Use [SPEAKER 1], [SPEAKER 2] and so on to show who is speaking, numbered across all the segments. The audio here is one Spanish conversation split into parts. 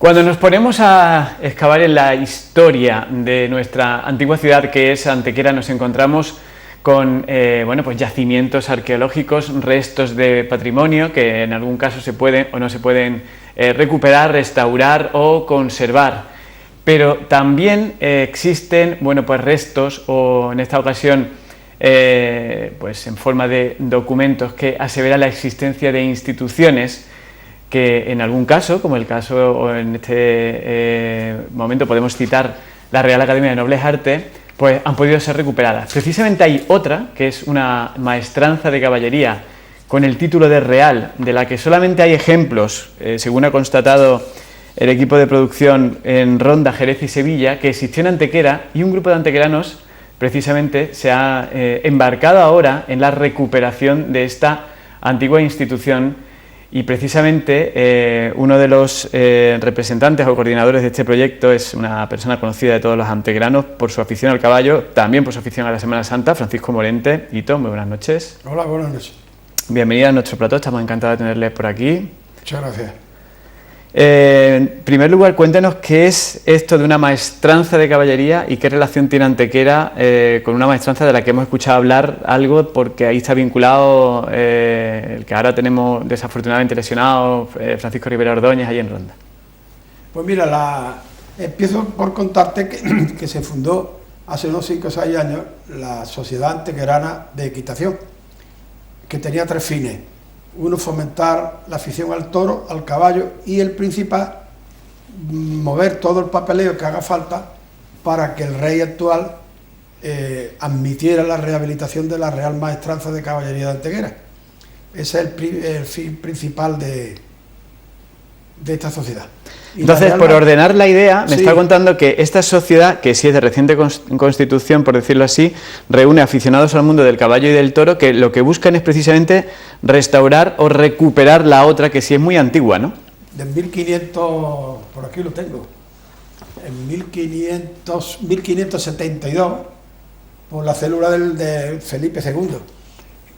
[SPEAKER 1] Cuando nos ponemos a excavar en la historia de nuestra antigua ciudad, que es Antequera, nos encontramos con pues yacimientos arqueológicos, restos de patrimonio que en algún caso se pueden o no se pueden recuperar, restaurar o conservar. Pero también existen pues restos, o en esta ocasión pues en forma de documentos que aseveran la existencia de instituciones que en algún caso, como el caso o en este momento podemos citar la Real Academia de Nobles Artes, pues han podido ser recuperadas. Precisamente hay otra, que es una maestranza de caballería con el título de Real, de la que solamente hay ejemplos, según ha constatado el equipo de producción en Ronda, Jerez y Sevilla, que existió en Antequera, y un grupo de antequeranos precisamente se ha embarcado ahora en la recuperación de esta antigua institución. Y precisamente uno de los representantes o coordinadores de este proyecto es una persona conocida de todos los antequeranos por su afición al caballo, también por su afición a la Semana Santa, Francisco Morente. Hito, muy buenas noches.
[SPEAKER 2] Hola, buenas noches.
[SPEAKER 1] Bienvenida a nuestro plató, estamos encantados de tenerles por aquí.
[SPEAKER 2] Muchas gracias.
[SPEAKER 1] En primer lugar, cuéntenos qué es esto de una maestranza de caballería y qué relación tiene Antequera con una maestranza de la que hemos escuchado hablar algo, porque ahí está vinculado el que ahora tenemos desafortunadamente lesionado, Francisco Rivera Ordóñez, ahí en Ronda.
[SPEAKER 2] Pues mira, empiezo por contarte que se fundó hace unos 5 o 6 años la Sociedad Antequerana de Equitación, que tenía 3 fines. Uno, fomentar la afición al toro, al caballo, y el principal, mover todo el papeleo que haga falta para que el rey actual admitiera la rehabilitación de la Real Maestranza de Caballería de Antequera. Ese es el fin principal de esta sociedad.
[SPEAKER 1] Entonces, por ordenar la idea, me está contando que esta sociedad, que sí es de reciente constitución, por decirlo así, reúne aficionados al mundo del caballo y del toro, que lo que buscan es precisamente restaurar o recuperar la otra, que sí es muy antigua, ¿no?
[SPEAKER 2] De 1500, por aquí lo tengo, en 1572, por la célula de Felipe II,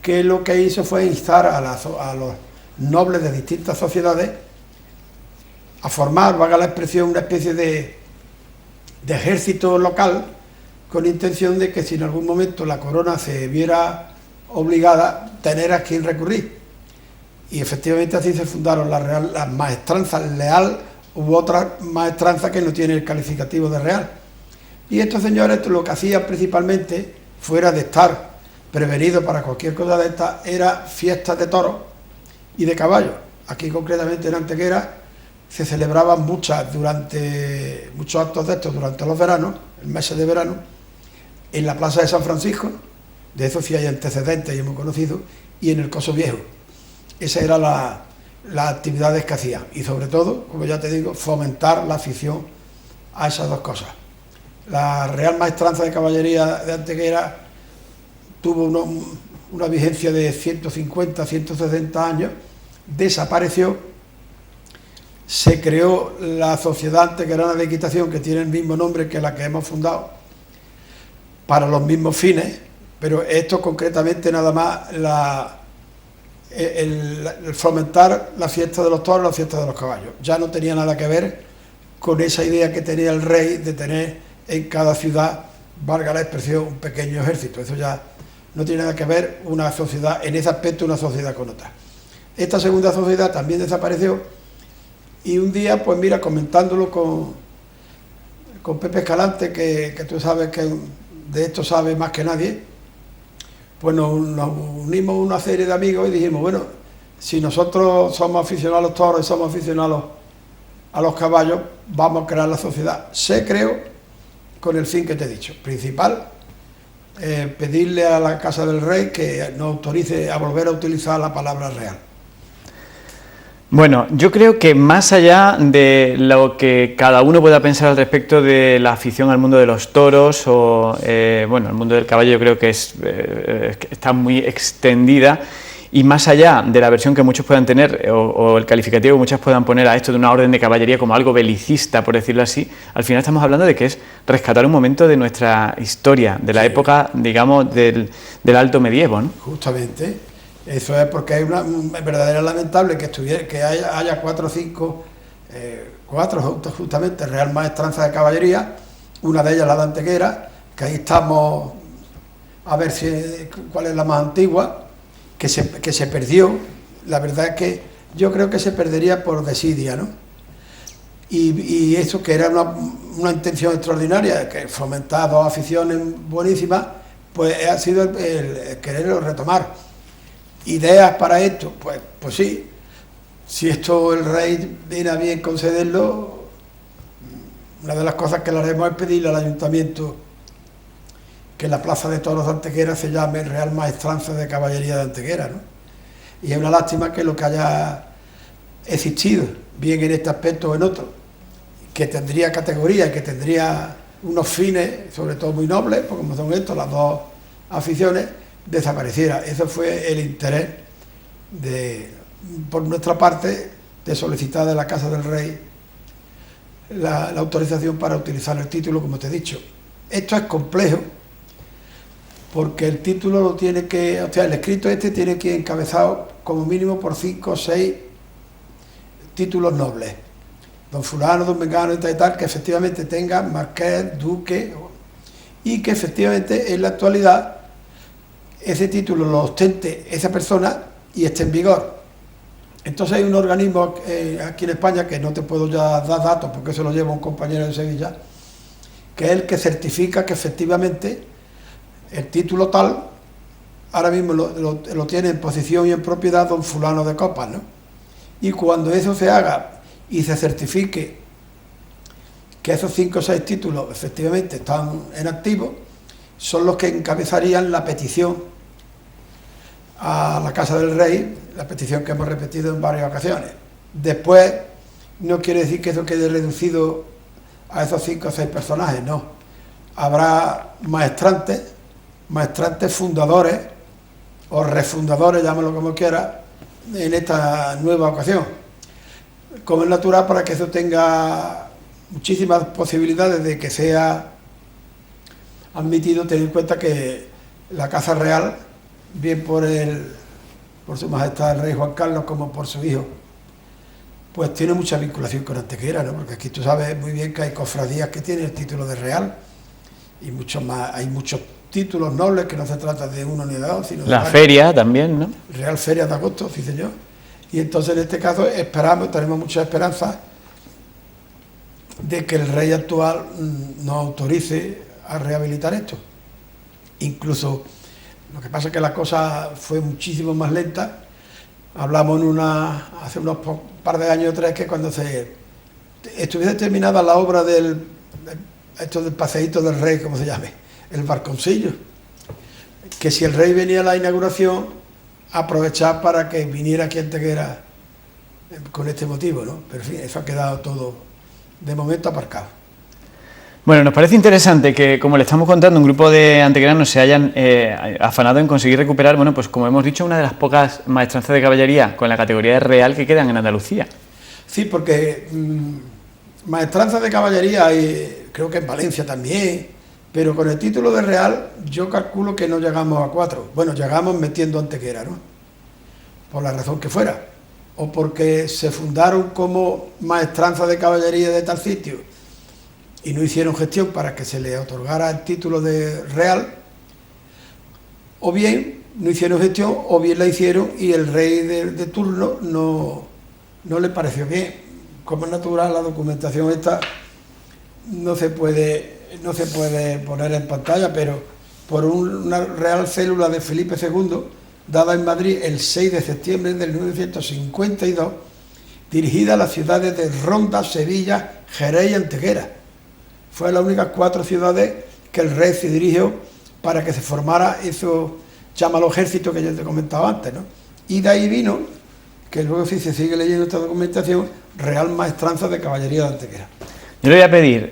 [SPEAKER 2] que lo que hizo fue instar a los nobles de distintas sociedades a formar, valga la expresión, una especie de ejército local, con intención de que si en algún momento la corona se viera obligada, tener a quien recurrir. Y efectivamente así se fundaron las maestranzas Leal, u otras maestranzas que no tienen el calificativo de Real. Y estos señores lo que hacían principalmente, fuera de estar prevenidos para cualquier cosa de estas, era fiestas de toros y de caballos. Aquí concretamente en Antequera se celebraban muchos actos de estos durante los veranos, el mes de verano, en la plaza de San Francisco, de eso sí hay antecedentes y hemos conocido, y en el Coso Viejo. Esas eran las actividades que hacían, y sobre todo, como ya te digo, fomentar la afición a esas dos cosas. La Real Maestranza de Caballería de Antequera tuvo una vigencia de 150, 160 años, desapareció. Se creó la Sociedad Antequerana de Equitación, que tiene el mismo nombre que la que hemos fundado, para los mismos fines, pero esto concretamente nada más el fomentar la fiesta de los toros, la fiesta de los caballos. Ya no tenía nada que ver con esa idea que tenía el rey de tener en cada ciudad, valga la expresión, un pequeño ejército. Eso ya no tiene nada que ver una sociedad, en ese aspecto, una sociedad con otra. Esta segunda sociedad también desapareció. Y un día, pues mira, comentándolo con Pepe Escalante, que tú sabes que de esto sabe más que nadie, pues nos unimos una serie de amigos y dijimos, bueno, si nosotros somos aficionados a los toros y somos aficionados a los caballos, vamos a crear la sociedad. Se creó con el fin que te he dicho. Principal, pedirle a la Casa del Rey que nos autorice a volver a utilizar la palabra real.
[SPEAKER 1] Bueno, yo creo que más allá de lo que cada uno pueda pensar al respecto de la afición al mundo de los toros o, el mundo del caballo, yo creo que está muy extendida, y más allá de la versión que muchos puedan tener o el calificativo que muchos puedan poner a esto de una orden de caballería como algo belicista, por decirlo así, al final estamos hablando de que es rescatar un momento de nuestra historia, de la época, digamos, del alto medievo, ¿no?
[SPEAKER 2] Justamente. Eso es porque es verdadero lamentable que haya 4 o 5 4 justamente, Real Maestranza de Caballería, una de ellas la de Antequera, que ahí estamos a ver cuál es la más antigua, que se perdió. La verdad es que yo creo que se perdería por desidia, ¿no? Y eso, que era una intención extraordinaria, que fomentar 2 aficiones buenísimas, pues ha sido el quererlo retomar. Ideas para esto, pues sí, si esto el rey viene a bien concederlo, una de las cosas que le haremos es pedirle al ayuntamiento que la plaza de toros de Antequera se llame Real Maestranza de Caballería de Antequera, ¿no? Y es una lástima que lo que haya existido, bien en este aspecto o en otro, que tendría categoría, que tendría unos fines, sobre todo muy nobles, porque como son estos, las 2 aficiones, desapareciera. Ese fue el interés por nuestra parte, de solicitar de la Casa del Rey la autorización para utilizar el título, como te he dicho. Esto es complejo, porque el título lo tiene que, o sea, el escrito tiene que ir encabezado como mínimo por 5 o 6 títulos nobles. Don fulano, don mengano y tal, que efectivamente tenga marqués, duque, y que efectivamente en la actualidad ese título lo ostente esa persona y esté en vigor. Entonces hay un organismo aquí en España, que no te puedo ya dar datos porque eso lo lleva un compañero de Sevilla, que es el que certifica que efectivamente el título tal ahora mismo lo tiene en posesión y en propiedad don fulano de Copas, ¿no? Y cuando eso se haga y se certifique que esos 5 o 6 títulos efectivamente están en activo, son los que encabezarían la petición a la Casa del Rey, la petición que hemos repetido en varias ocasiones. Después, no quiere decir que eso quede reducido a esos 5 o 6 personajes, no. Habrá maestrantes fundadores o refundadores, llámalo como quiera, en esta nueva ocasión. Como es natural, para que eso tenga muchísimas posibilidades de que sea admitido, tener en cuenta que la Casa Real, bien por su majestad el rey Juan Carlos como por su hijo, pues tiene mucha vinculación con Antequera, ¿no? Porque aquí tú sabes muy bien que hay cofradías que tienen el título de real y muchos más, hay muchos títulos nobles que no se trata de uno ni de dos, sino de
[SPEAKER 1] la feria también, ¿no?
[SPEAKER 2] Real Feria de Agosto, sí señor. Y entonces en este caso tenemos mucha esperanza de que el rey actual nos autorice a rehabilitar esto. Incluso, lo que pasa es que la cosa fue muchísimo más lenta. Hablamos hace unos par de años o 3, que cuando estuviese terminada la obra del paseíto del rey, como se llame, el barconcillo, que si el rey venía a la inauguración, aprovechar para que viniera aquí a Antequera con este motivo, ¿no? Pero en fin, eso ha quedado todo de momento aparcado.
[SPEAKER 1] Bueno, nos parece interesante que, como le estamos contando, un grupo de antequeranos se hayan afanado en conseguir recuperar, bueno, pues como hemos dicho, una de las pocas maestranzas de caballería con la categoría de real que quedan en Andalucía.
[SPEAKER 2] Sí, porque maestranzas de caballería creo que en Valencia también, pero con el título de real yo calculo que no llegamos a 4. Bueno, llegamos metiendo Antequera, ¿no? Por la razón que fuera. O porque se fundaron como maestranza de caballería de tal sitio y no hicieron gestión para que se le otorgara el título de real, o bien no hicieron gestión, o bien la hicieron y el rey de turno no le pareció bien. Como es natural, la documentación esta no se puede poner en pantalla, pero por una real célula de Felipe II, dada en Madrid el 6 de septiembre de 1952, dirigida a las ciudades de Ronda, Sevilla, Jerez y Antequera. Fue las únicas 4 ciudades que el rey se dirigió para que se formara eso, llámalo ejército, que yo te comentaba antes, ¿no? Y de ahí vino, que luego, si se sigue leyendo esta documentación, Real Maestranza de Caballería de Antequera.
[SPEAKER 1] Yo le voy a pedir,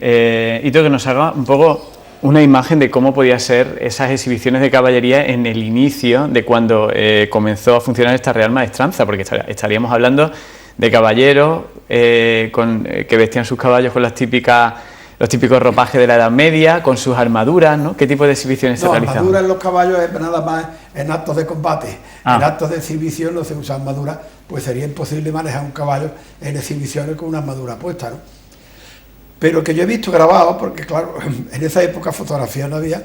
[SPEAKER 1] Hito, que nos haga un poco una imagen de cómo podían ser esas exhibiciones de caballería en el inicio de cuando comenzó a funcionar esta Real Maestranza, porque estaríamos hablando de caballeros que vestían sus caballos con los típicos ropajes de la Edad Media, con sus armaduras, ¿no? ¿Qué tipo de exhibiciones se realizaban?
[SPEAKER 2] Armaduras en los caballos es nada más en actos de combate. En actos de exhibición no se usa armadura, pues sería imposible manejar un caballo en exhibiciones con una armadura puesta, ¿no? Pero que yo he visto grabado, porque claro, en esa época fotografías no había,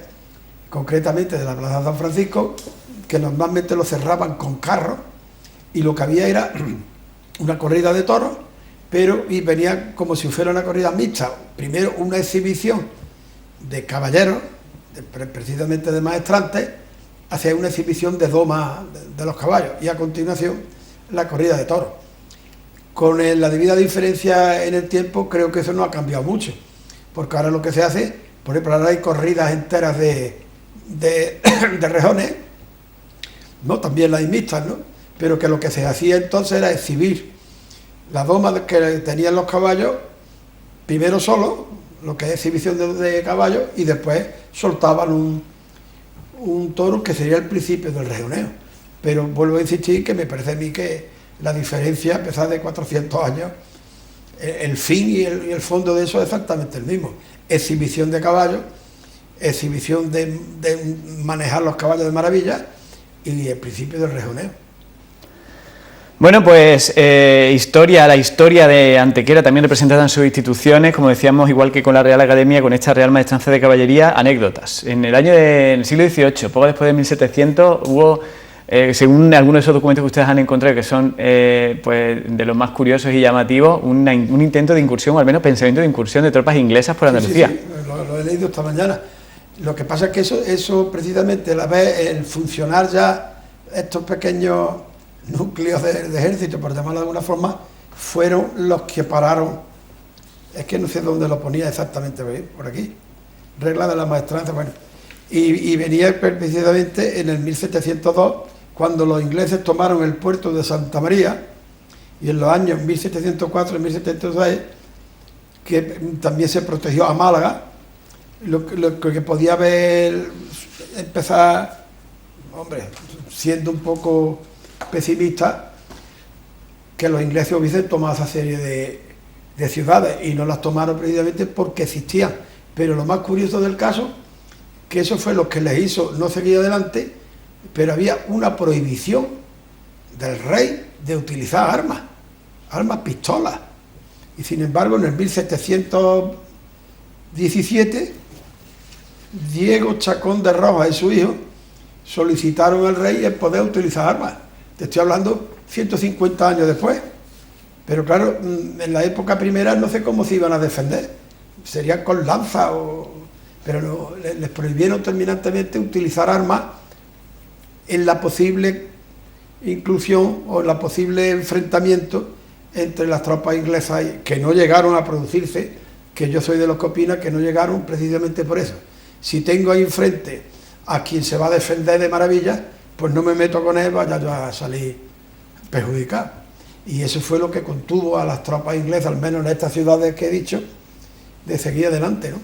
[SPEAKER 2] concretamente de la Plaza de San Francisco, que normalmente lo cerraban con carros, y lo que había era una corrida de toros, y venía como si fuera una corrida mixta. Primero una exhibición de caballeros, precisamente de maestrantes, hacia una exhibición de doma de los caballos, y a continuación la corrida de toros. Con la debida diferencia en el tiempo, creo que eso no ha cambiado mucho, porque ahora lo que se hace, por ejemplo, ahora hay corridas enteras de rejones, ¿no? También las hay mixtas, ¿no? Pero que lo que se hacía entonces era exhibir la doma que tenían los caballos, primero solo, lo que es exhibición de caballos, y después soltaban un toro que sería el principio del rejoneo. Pero vuelvo a insistir que me parece a mí que la diferencia, a pesar de 400 años, el fin y el fondo de eso es exactamente el mismo. Exhibición de caballos, exhibición de manejar los caballos de maravilla y el principio del rejoneo.
[SPEAKER 1] Bueno, pues la historia de Antequera también representada en sus instituciones, como decíamos, igual que con la Real Academia, con esta Real Maestranza de Caballería, anécdotas. En el siglo XVIII, poco después de 1700, hubo, según algunos de esos documentos que ustedes han encontrado, que son pues de los más curiosos y llamativos, un intento de incursión, o al menos pensamiento de incursión de tropas inglesas por Andalucía.
[SPEAKER 2] Sí, lo he leído esta mañana. Lo que pasa es que eso precisamente, la vez el funcionar ya estos pequeños núcleos de ejército, por llamarlo de alguna forma, fueron los que pararon. Es que no sé dónde lo ponía exactamente, por aquí, regla de la maestranza, bueno, y venía precisamente en el 1702, cuando los ingleses tomaron el puerto de Santa María, y en los años 1704 y 1706, que también se protegió a Málaga, lo que podía haber empezar, hombre, siendo un poco pesimista, que los ingleses hubiesen tomado esa serie de ciudades, y no las tomaron precisamente porque existían. Pero lo más curioso del caso, que eso fue lo que les hizo no seguir adelante, pero había una prohibición del rey de utilizar armas, pistolas, y sin embargo en el 1717 Diego Chacón de Rojas y su hijo solicitaron al rey el poder utilizar armas. Te estoy hablando 150 años después. Pero claro, en la época primera no sé cómo se iban a defender. Serían con lanza, pero no, les prohibieron terminantemente utilizar armas en la posible inclusión o en la posible enfrentamiento entre las tropas inglesas, que no llegaron a producirse, que yo soy de los que opina que no llegaron precisamente por eso. Si tengo ahí enfrente a quien se va a defender de maravilla, pues no me meto con él, vaya yo a salir perjudicado. Y eso fue lo que contuvo a las tropas inglesas, al menos en estas ciudades que he dicho, de seguir adelante, ¿no?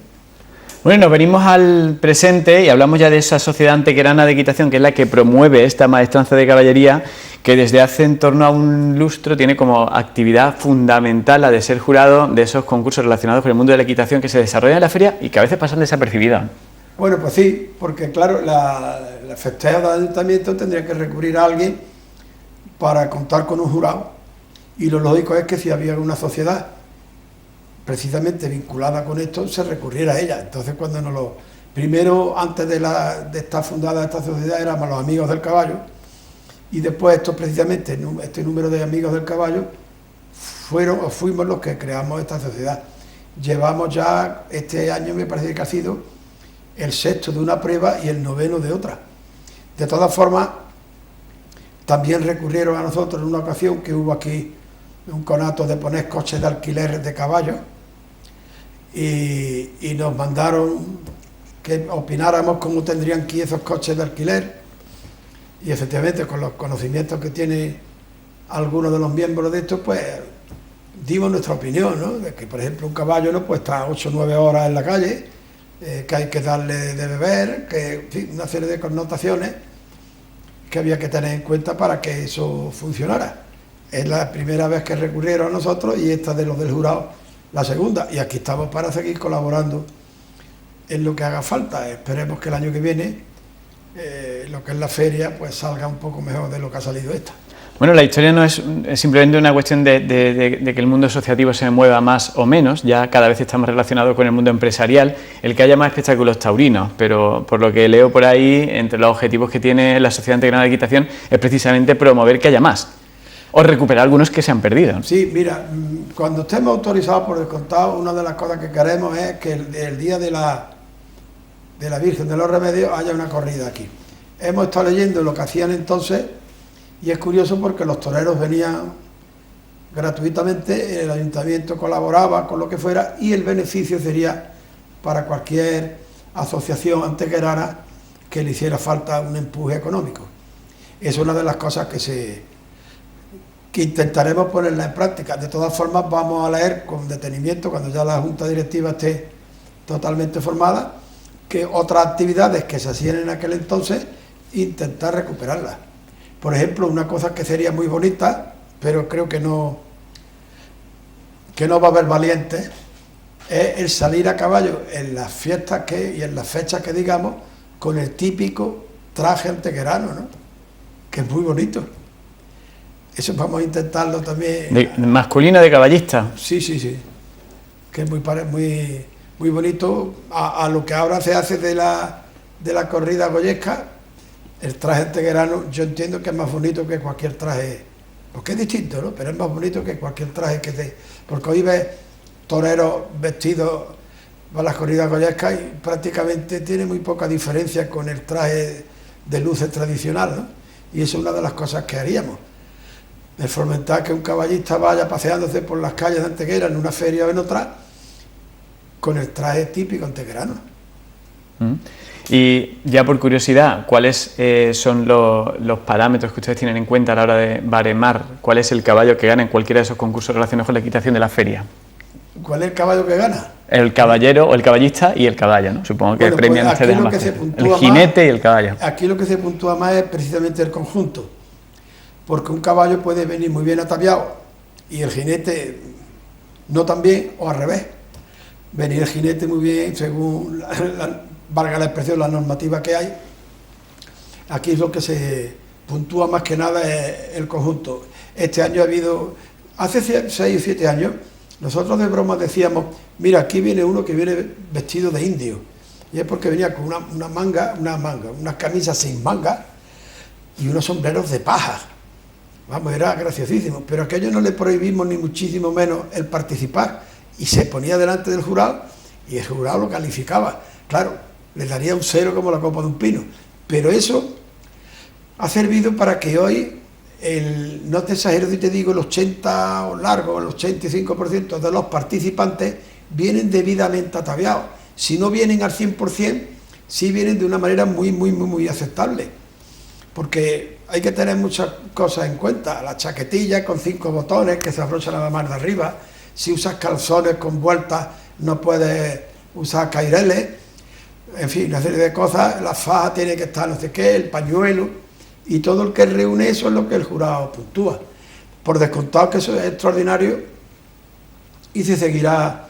[SPEAKER 1] Bueno, nos venimos al presente y hablamos ya de esa sociedad antequerana de equitación, que es la que promueve esta maestranza de caballería, que desde hace en torno a un lustro tiene como actividad fundamental la de ser jurado de esos concursos relacionados con el mundo de la equitación que se desarrollan en la feria y que a veces pasan desapercibidos.
[SPEAKER 2] Bueno, pues sí, porque claro, la festeja del ayuntamiento tendría que recurrir a alguien para contar con un jurado, y lo lógico es que si había una sociedad precisamente vinculada con esto, se recurriera a ella. Entonces, cuando primero, antes de estar fundada esta sociedad, éramos los Amigos del Caballo, y después este número de Amigos del Caballo fuimos los que creamos esta sociedad. Llevamos ya, este año me parece que ha sido el 6º de una prueba y el 9º de otra. De todas formas, también recurrieron a nosotros en una ocasión que hubo aquí un conato de poner coches de alquiler de caballos, y nos mandaron que opináramos cómo tendrían que ir esos coches de alquiler, y efectivamente con los conocimientos que tiene algunos de los miembros de esto, pues dimos nuestra opinión, ¿no? De que por ejemplo un caballo no puede estar 8 o 9 horas en la calle, que hay que darle de beber, que en fin, una serie de connotaciones que había que tener en cuenta para que eso funcionara. Es la primera vez que recurrieron a nosotros, y esta de los del jurado la segunda, y aquí estamos para seguir colaborando en lo que haga falta. Esperemos que el año que viene lo que es la feria pues salga un poco mejor de lo que ha salido esta.
[SPEAKER 1] Bueno, la historia no es simplemente una cuestión de que el mundo asociativo se mueva más o menos, ya cada vez está más relacionado con el mundo empresarial, el que haya más espectáculos taurinos, pero por lo que leo por ahí, entre los objetivos que tiene la Sociedad Integrada de Equitación es precisamente promover que haya más, o recuperar algunos que se han perdido.
[SPEAKER 2] Sí, mira, cuando estemos autorizados por descontado, una de las cosas que queremos es que el día de la Virgen de los Remedios haya una corrida aquí. Hemos estado leyendo lo que hacían entonces. Y es curioso porque los toreros venían gratuitamente, el ayuntamiento colaboraba con lo que fuera y el beneficio sería para cualquier asociación antequerana que le hiciera falta un empuje económico. Es una de las cosas que intentaremos ponerla en práctica. De todas formas, vamos a leer con detenimiento, cuando ya la Junta Directiva esté totalmente formada, que otras actividades que se hacían en aquel entonces, intentar recuperarlas. Por ejemplo, una cosa que sería muy bonita, pero creo que no va a haber valientes, es el salir a caballo en las fiestas y en las fechas que digamos, con el típico traje antequerano, ¿no? Que es muy bonito. Eso vamos a intentarlo también.
[SPEAKER 1] ¿De masculino de caballista?
[SPEAKER 2] Sí. Que es muy bonito a lo que ahora se hace de la corrida goyesca. El traje antequerano yo entiendo que es más bonito que cualquier traje, porque es distinto, ¿no? Pero es más bonito que cualquier traje porque hoy ves toreros vestidos para las corridas goyescas y prácticamente tiene muy poca diferencia con el traje de luces tradicional, ¿no? Y eso es una de las cosas que haríamos, el fomentar que un caballista vaya paseándose por las calles de Antequera en una feria o en otra con el traje típico antequerano.
[SPEAKER 1] Y ya por curiosidad, ¿cuáles son los parámetros que ustedes tienen en cuenta a la hora de baremar cuál es el caballo que gana en cualquiera de esos concursos relacionados con la equitación de la feria?
[SPEAKER 2] ¿Cuál es el caballo que gana?
[SPEAKER 1] El caballero o el caballista y el caballo, ¿no? Supongo que premian
[SPEAKER 2] pues
[SPEAKER 1] ustedes ambas cosas. El jinete y el caballo.
[SPEAKER 2] Aquí lo que se puntúa más es precisamente el conjunto, porque un caballo puede venir muy bien ataviado y el jinete no tan bien, o al revés. Venir el jinete muy bien según valga la expresión, la normativa que hay. Aquí es lo que se puntúa más que nada es el conjunto. Este año ha habido, hace 6 o 7 años, nosotros de broma decíamos, mira, aquí viene uno que viene vestido de indio, y es porque venía con unas camisas sin manga y unos sombreros de paja. Vamos, era graciosísimo, pero a aquello no le prohibimos ni muchísimo menos el participar, y se ponía delante del jurado y el jurado lo calificaba. Claro, le daría un 0 como la copa de un pino, pero eso ha servido para que hoy, no te exagero si te digo, el 80 o largo, el 85% de los participantes vienen debidamente ataviados. Si no vienen al 100%, sí vienen de una manera muy aceptable, porque hay que tener muchas cosas en cuenta. La chaquetilla con 5 botones que se abrochan nada más de arriba, si usas calzones con vueltas no puedes usar caireles, en fin, una serie de cosas. La faja tiene que estar no sé qué, el pañuelo, y todo el que reúne eso es lo que el jurado puntúa. Por descontado que eso es extraordinario y se seguirá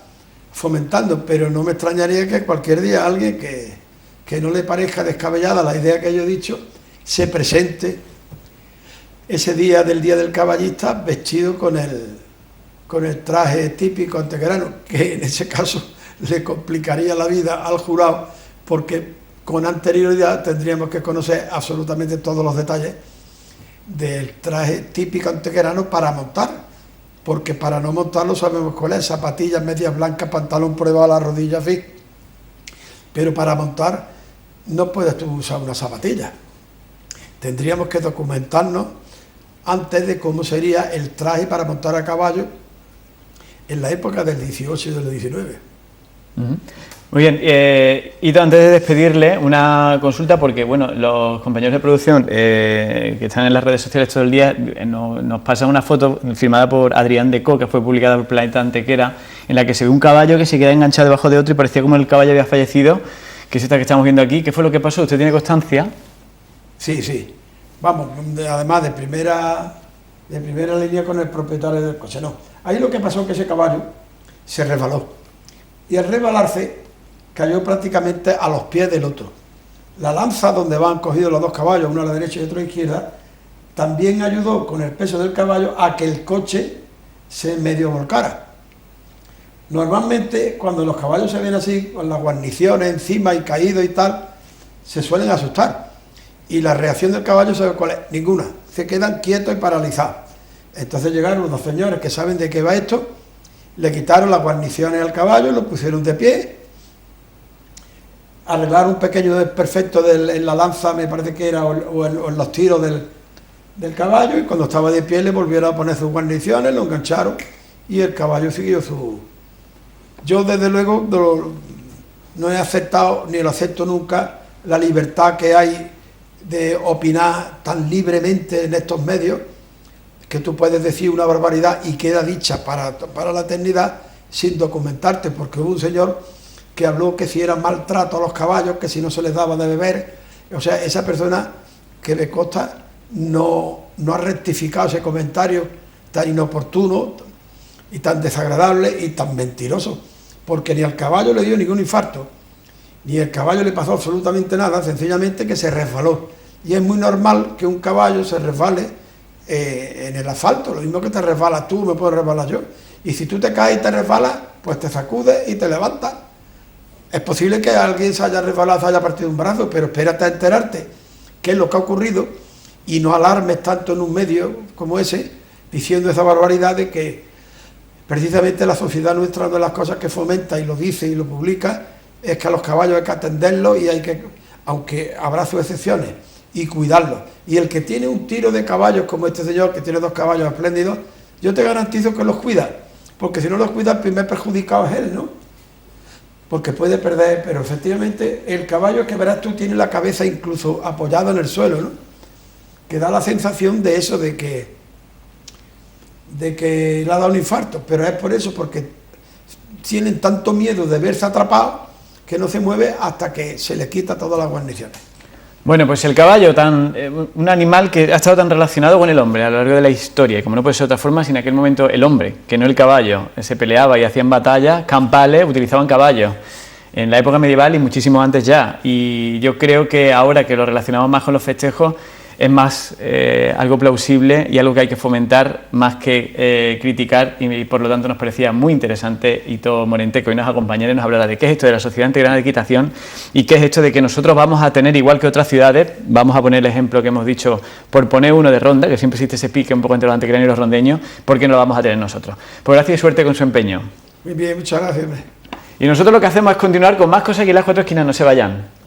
[SPEAKER 2] fomentando, pero no me extrañaría que cualquier día alguien que no le parezca descabellada la idea que yo he dicho, se presente ese día del caballista vestido con el traje típico antequerano, que en ese caso le complicaría la vida al jurado, porque con anterioridad tendríamos que conocer absolutamente todos los detalles del traje típico antequerano para montar, porque para no montarlo sabemos cuál es: zapatillas medias blancas, pantalón por debajo de la rodilla, en fin. Pero para montar no puedes tú usar una zapatilla. Tendríamos que documentarnos antes de cómo sería el traje para montar a caballo en la época del 18 y del 19.
[SPEAKER 1] Muy bien, y antes de despedirle, una consulta, porque bueno, los compañeros de producción que están en las redes sociales todo el día nos pasan una foto firmada por Adrián Decó, que fue publicada por Planeta Antequera, en la que se ve un caballo que se queda enganchado debajo de otro y parecía como el caballo había fallecido, que es esta que estamos viendo aquí. ¿Qué fue lo que pasó? ¿Usted tiene constancia?
[SPEAKER 2] Sí. Vamos, además de primera línea con el propietario del coche. No, ahí lo que pasó es que ese caballo se resbaló, y al resbalarse cayó prácticamente a los pies del otro. La lanza donde van cogidos los dos caballos, uno a la derecha y otro a la izquierda, también ayudó con el peso del caballo a que el coche se medio volcara. Normalmente cuando los caballos se ven así, con las guarniciones encima y caídos y tal, se suelen asustar. Y la reacción del caballo, ¿sabe cuál es? Ninguna. Se quedan quietos y paralizados. Entonces llegaron unos señores que saben de qué va esto, le quitaron las guarniciones al caballo, lo pusieron de pie, arreglaron un pequeño desperfecto en la lanza, me parece que era, o en los tiros del caballo, y cuando estaba de pie le volvieron a poner sus guarniciones, lo engancharon y el caballo siguió su... Yo desde luego no he aceptado, ni lo acepto nunca, la libertad que hay de opinar tan libremente en estos medios, que tú puedes decir una barbaridad y queda dicha para la eternidad sin documentarte, porque hubo un señor que habló que si era maltrato a los caballos, que si no se les daba de beber, o sea, esa persona que me consta no ha rectificado ese comentario tan inoportuno y tan desagradable y tan mentiroso, porque ni al caballo le dio ningún infarto, ni al caballo le pasó absolutamente nada, sencillamente que se resbaló, y es muy normal que un caballo se resbale en el asfalto, lo mismo que te resbalas tú, me puedo resbalar yo, y si tú te caes y te resbalas, pues te sacudes y te levantas. Es posible que alguien se haya resbalado, se haya partido un brazo, pero espérate a enterarte qué es lo que ha ocurrido y no alarmes tanto en un medio como ese, diciendo esa barbaridad de que precisamente la sociedad nuestra, una de las cosas que fomenta y lo dice y lo publica, es que a los caballos hay que atenderlos y hay que, aunque habrá sus excepciones, y cuidarlos. Y el que tiene un tiro de caballos como este señor, que tiene 2 caballos espléndidos, yo te garantizo que los cuida, porque si no los cuida el primer perjudicado es él, ¿no? Porque puede perder, pero efectivamente el caballo que verás tú tiene la cabeza incluso apoyada en el suelo, ¿no? Que da la sensación de eso, de que le ha dado un infarto, pero es por eso, porque tienen tanto miedo de verse atrapados que no se mueve hasta que se le quita todas las guarniciones.
[SPEAKER 1] Bueno, pues el caballo, un animal que ha estado tan relacionado con el hombre a lo largo de la historia, y como no puede ser de otra forma, si en aquel momento el hombre, que no el caballo, se peleaba y hacían batallas campales, utilizaban caballos, en la época medieval y muchísimo antes ya, y yo creo que ahora que lo relacionamos más con los festejos, es más algo plausible y algo que hay que fomentar más que criticar, y por lo tanto nos parecía muy interesante Ito Morente, que hoy nos acompañara y nos hablará de qué es esto de la Sociedad Integrada de Equitación y qué es esto de que nosotros vamos a tener, igual que otras ciudades, vamos a poner el ejemplo que hemos dicho, por poner uno de Ronda, que siempre existe ese pique un poco entre los antequeranos y los rondeños, ¿por qué no lo vamos a tener nosotros? Pues gracias y suerte con su empeño.
[SPEAKER 2] Muy bien, muchas gracias.
[SPEAKER 1] Y nosotros lo que hacemos es continuar con más cosas aquí en las 4 esquinas, no se vayan.